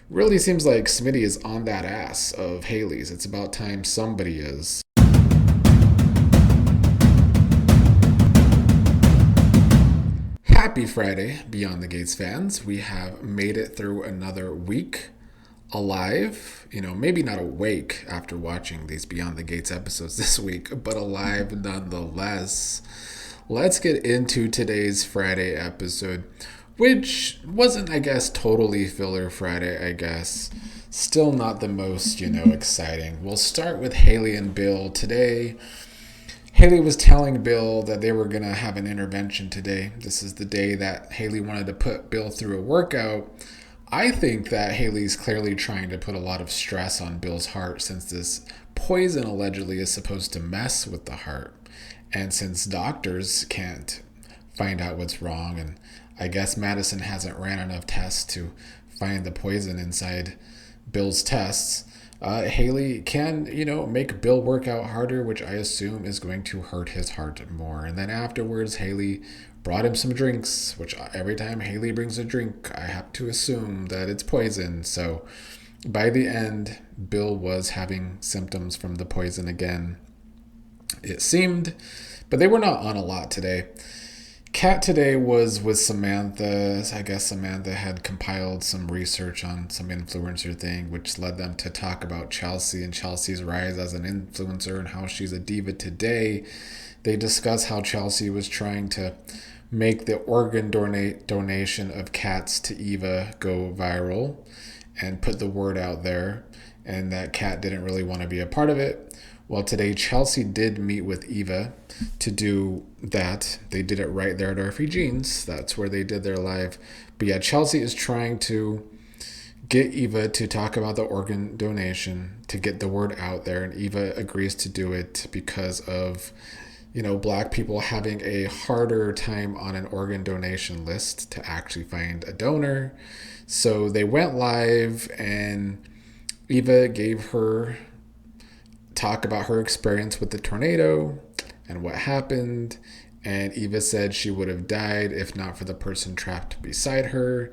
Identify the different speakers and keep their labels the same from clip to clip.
Speaker 1: Really seems like Smitty is on that ass of Hayley's. It's about time somebody is. Happy Friday, Beyond the Gates fans. We have made it through another week alive. Maybe not awake after watching these Beyond the Gates episodes this week, but alive nonetheless. Let's get into today's Friday episode, which wasn't, I guess, totally filler Friday, I guess. Still not the most, exciting. We'll start with Hayley and Bill today. Hayley was telling Bill that they were going to have an intervention today. This is the day that Hayley wanted to put Bill through a workout. I think that Hayley's clearly trying to put a lot of stress on Bill's heart since this poison allegedly is supposed to mess with the heart. And since doctors can't find out what's wrong, and I guess Madison hasn't ran enough tests to find the poison inside Bill's tests, Hayley can, make Bill work out harder, which I assume is going to hurt his heart more. And then afterwards, Hayley brought him some drinks, which every time Hayley brings a drink, I have to assume that it's poison. So by the end, Bill was having symptoms from the poison again, it seemed, but they were not on a lot today. Kat today was with Samantha. I guess Samantha had compiled some research on some influencer thing, which led them to talk about Chelsea and Chelsea's rise as an influencer and how she's a diva today. They discuss how Chelsea was trying to make the organ donation of Kat's to Eva go viral and put the word out there, and that Kat didn't really want to be a part of it. Well, today Chelsea did meet with Eva to do that. They did it right there at RF Jeans. That's where they did their live. But yeah, Chelsea is trying to get Eva to talk about the organ donation, to get the word out there, and Eva agrees to do it because of, black people having a harder time on an organ donation list to actually find a donor. So they went live, and Eva gave her talk about her experience with the tornado and what happened. And Eva said she would have died if not for the person trapped beside her.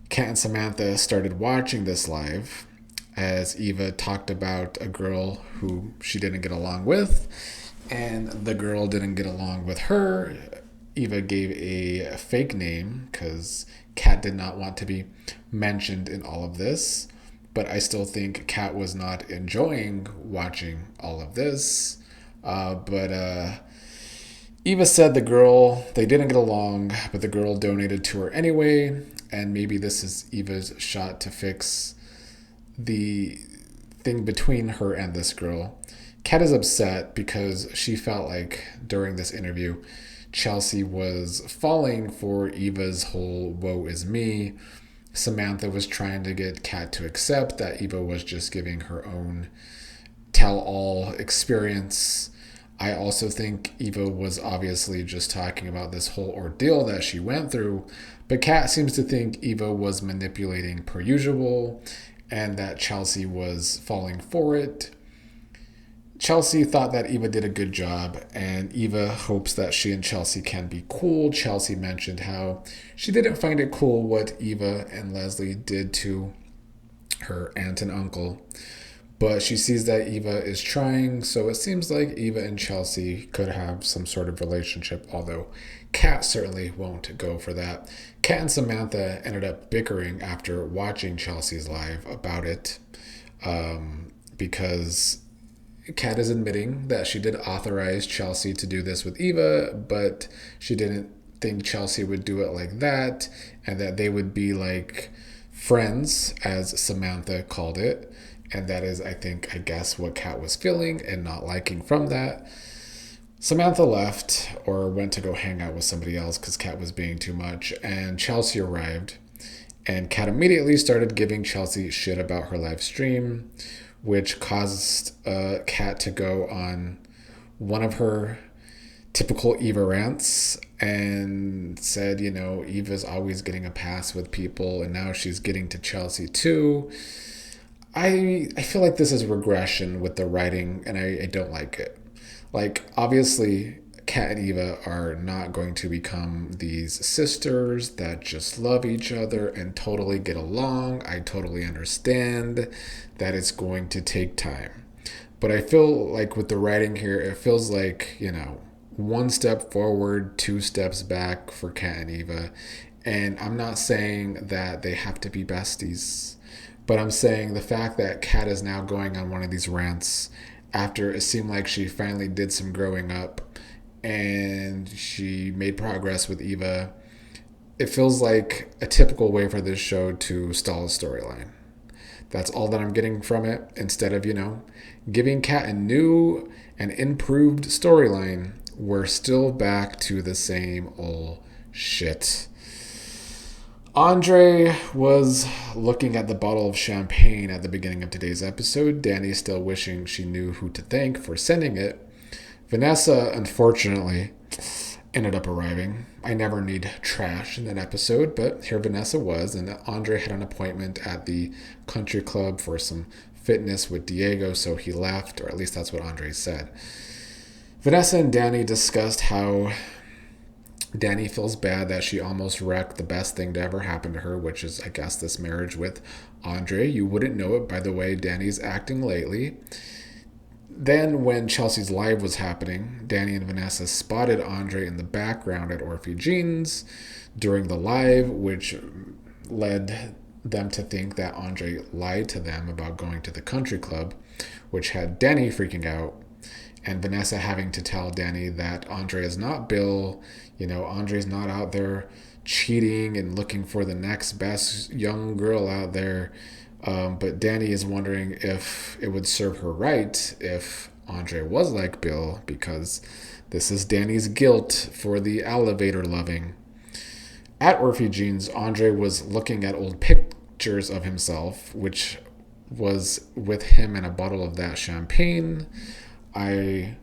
Speaker 1: Kat and Samantha started watching this live as Eva talked about a girl who she didn't get along with, and the girl didn't get along with her. Eva gave a fake name because Kat did not want to be mentioned in all of this. But I still think Kat was not enjoying watching all of this. But Eva said they didn't get along, but the girl donated to her anyway. And maybe this is Eva's shot to fix the thing between her and this girl. Kat is upset because she felt like during this interview, Chelsea was falling for Eva's whole woe is me. Samantha was trying to get Kat to accept that Eva was just giving her own tell-all experience. I also think Eva was obviously just talking about this whole ordeal that she went through, but Kat seems to think Eva was manipulating per usual and that Chelsea was falling for it. Chelsea thought that Eva did a good job, and Eva hopes that she and Chelsea can be cool. Chelsea mentioned how she didn't find it cool what Eva and Leslie did to her aunt and uncle, but she sees that Eva is trying, so it seems like Eva and Chelsea could have some sort of relationship, although Kat certainly won't go for that. Kat and Samantha ended up bickering after watching Chelsea's live about it, because Kat is admitting that she did authorize Chelsea to do this with Eva, but she didn't think Chelsea would do it like that, and that they would be like friends, as Samantha called it. And that is, I guess, what Kat was feeling and not liking from that. Samantha left or went to go hang out with somebody else because Kat was being too much, and Chelsea arrived. And Kat immediately started giving Chelsea shit about her live stream, which caused Kat to go on one of her typical Eva rants and said, Eva's always getting a pass with people, and now she's getting to Chelsea too. I feel like this is regression with the writing, and I don't like it. Like, obviously, Kat and Eva are not going to become these sisters that just love each other and totally get along. I totally understand that it's going to take time. But I feel like with the writing here, it feels like, one step forward, two steps back for Kat and Eva. And I'm not saying that they have to be besties, but I'm saying the fact that Kat is now going on one of these rants after it seemed like she finally did some growing up and she made progress with Eva, it feels like a typical way for this show to stall a storyline. That's all that I'm getting from it. Instead of, giving Kat a new and improved storyline, we're still back to the same old shit. Andre was looking at the bottle of champagne at the beginning of today's episode. Dani still wishing she knew who to thank for sending it. Vanessa, unfortunately, ended up arriving. I never need trash in that episode, but here Vanessa was, and Andre had an appointment at the country club for some fitness with Diego, so he left, or at least that's what Andre said. Vanessa and Dani discussed how Dani feels bad that she almost wrecked the best thing to ever happen to her, which is, I guess, this marriage with Andre. You wouldn't know it by the way Dani's acting lately. Then, when Chelsea's live was happening, Dani and Vanessa spotted Andre in the background at Orphe Jeans during the live, which led them to think that Andre lied to them about going to the country club, which had Dani freaking out, and Vanessa having to tell Dani that Andre is not Bill. Andre's not out there cheating and looking for the next best young girl out there. But Dani is wondering if it would serve her right if Andre was like Bill, because this is Dani's guilt for the elevator loving. At Orphe Jeans, Andre was looking at old pictures of himself, which was with him and a bottle of that champagne. I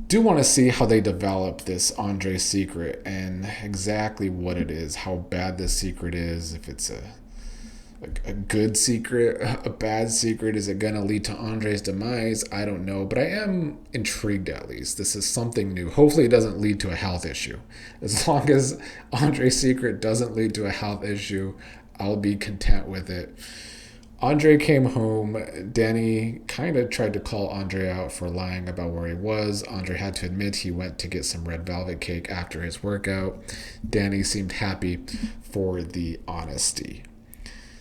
Speaker 1: do want to see how they develop this Andre secret and exactly what it is, how bad this secret is, if it's a good secret, a bad secret. Is it going to lead to Andre's demise? I don't know, but I am intrigued at least. This is something new. Hopefully it doesn't lead to a health issue. As long as Andre's secret doesn't lead to a health issue, I'll be content with it. Andre came home. Dani kind of tried to call Andre out for lying about where he was. Andre had to admit he went to get some red velvet cake after his workout. Dani seemed happy for the honesty.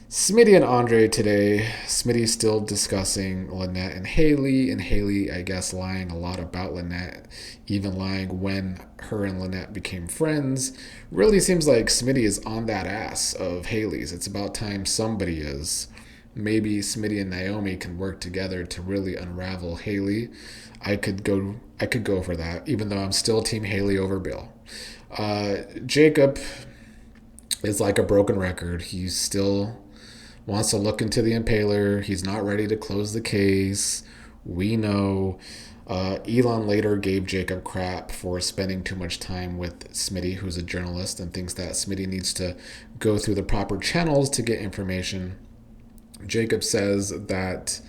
Speaker 1: Smitty and Andre today. Smitty still discussing Lynette and Hayley, I guess, lying a lot about Lynette, even lying when her and Lynette became friends. Really seems like Smitty is on that ass of Hayley's. It's about time somebody is. Maybe Smitty and Naomi can work together to really unravel Hayley. I could go for that, even though I'm still Team Hayley over Bill. Jacob is like a broken record. He still wants to look into the impaler. He's not ready to close the case. We know. Elon later gave Jacob crap for spending too much time with Smitty, who's a journalist, and thinks that Smitty needs to go through the proper channels to get information. Jacob says that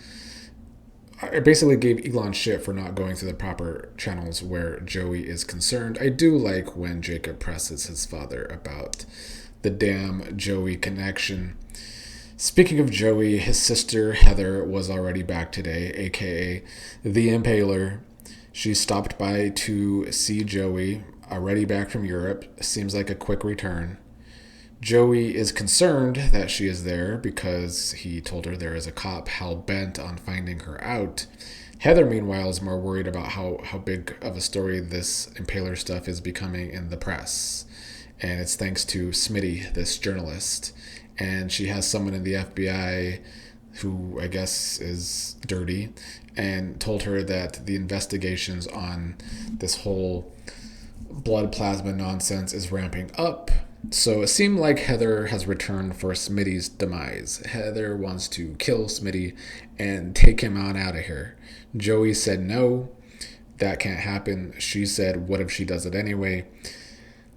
Speaker 1: I basically gave Elon shit for not going through the proper channels where Joey is concerned. I do like when Jacob presses his father about the damn Joey connection. Speaking of Joey, his sister Heather was already back today, aka the Impaler. She stopped by to see Joey, already back from Europe. Seems like a quick return. Joey is concerned that she is there because he told her there is a cop hell-bent on finding her out. Heather, meanwhile, is more worried about how big of a story this Impaler stuff is becoming in the press. And it's thanks to Smitty, this journalist. And she has someone in the FBI who I guess is dirty and told her that the investigations on this whole blood plasma nonsense is ramping up. So it seemed like Heather has returned for Smitty's demise. Heather wants to kill Smitty and take him on out of here. Joey said no, that can't happen. She said, what if she does it anyway?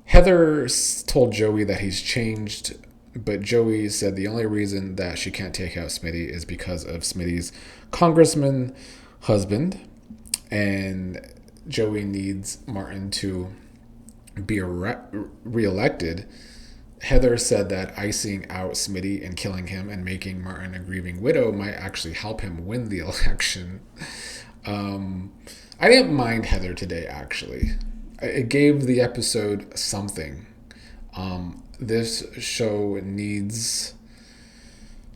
Speaker 1: Heather told Joey that he's changed, but Joey said the only reason that she can't take out Smitty is because of Smitty's congressman husband. And Joey needs Martin to be reelected, Heather said that icing out Smitty and killing him and making Martin a grieving widow might actually help him win the election. Um, I didn't mind Heather today, actually. It gave the episode something. This show needs.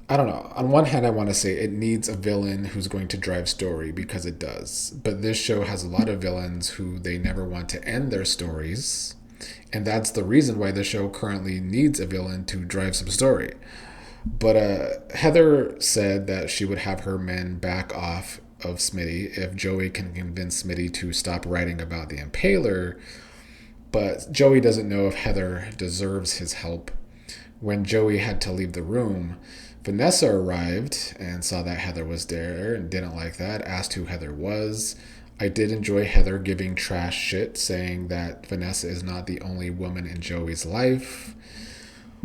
Speaker 1: I don't know. On one hand, I want to say it needs a villain who's going to drive story because it does. But this show has a lot of villains who they never want to end their stories. And that's the reason why the show currently needs a villain to drive some story. But Heather said that she would have her men back off of Smitty if Joey can convince Smitty to stop writing about the impaler. But Joey doesn't know if Heather deserves his help. When Joey had to leave the room, Vanessa arrived and saw that Heather was there and didn't like that, asked who Heather was. I did enjoy Heather giving trash shit, saying that Vanessa is not the only woman in Joey's life.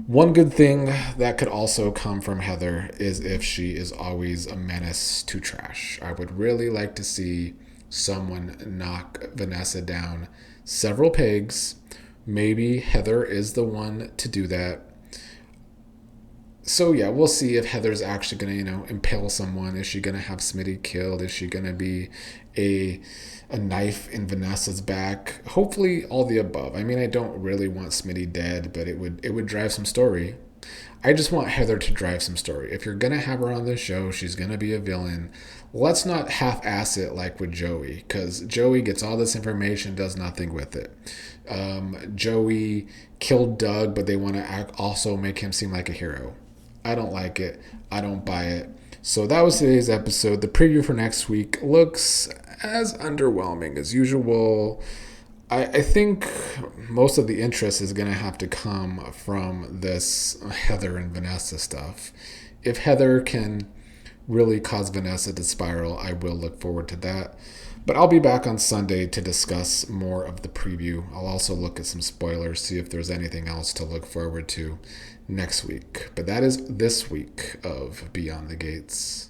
Speaker 1: One good thing that could also come from Heather is if she is always a menace to trash. I would really like to see someone knock Vanessa down several pegs. Maybe Heather is the one to do that. So yeah, we'll see if Heather's actually gonna, impale someone. Is she gonna have Smitty killed? Is she gonna be a knife in Vanessa's back? Hopefully, all the above. I mean, I don't really want Smitty dead, but it would drive some story. I just want Heather to drive some story. If you're gonna have her on this show, she's gonna be a villain. Let's not half-ass it like with Joey, because Joey gets all this information, does nothing with it. Joey killed Doug, but they want to also make him seem like a hero. I don't like it. I don't buy it. So that was today's episode. The preview for next week looks as underwhelming as usual. I think most of the interest is going to have to come from this Heather and Vanessa stuff. If Heather can really cause Vanessa to spiral, I will look forward to that. But I'll be back on Sunday to discuss more of the preview. I'll also look at some spoilers, see if there's anything else to look forward to next week. But that is this week of Beyond the Gates.